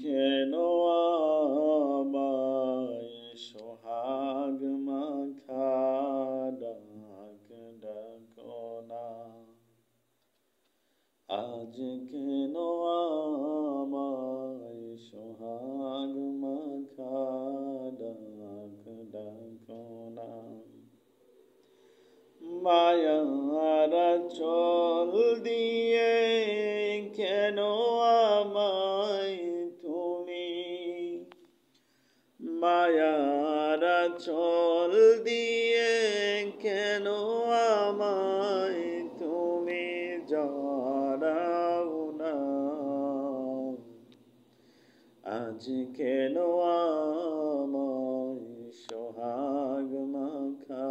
কেন আমায় সোহাগ মাখা ডাক ডাকো না, আজ কেন আমায় সোহাগ মাখা ডাক ডাকো না। মায়ার চল দিয়ে কেন আমায় তুমি, মায়ার চল দিয়ে কেন আমায় তুমি জড়াও না, আজ কেন আমায় সোহাগ মাখা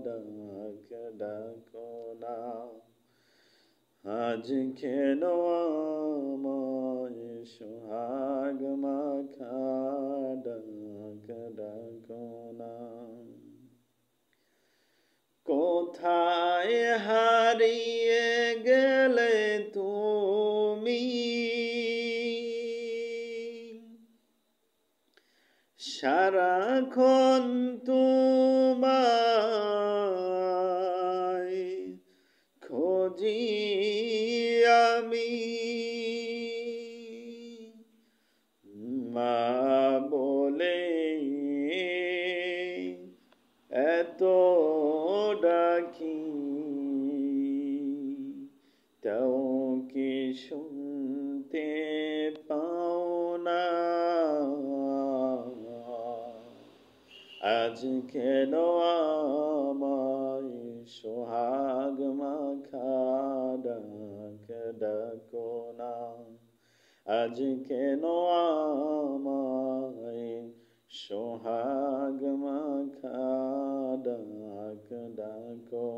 ডাক ডাকো না, আজ কেন আমায় সোহাগ মাখা ডাক ডাকো না। কোথায় হারিয়ে গেলে তুমি, সারাক্ষণ তোমায় খুঁজি আমি, মা বলে এত ডাকি, তাও কি শুনতে পাও না, আজ কেন আমায় সোহাগ মাখা ডাক ডাকো না, আজ কেন আমায় সোহাগ মাখা ডাক ডাকো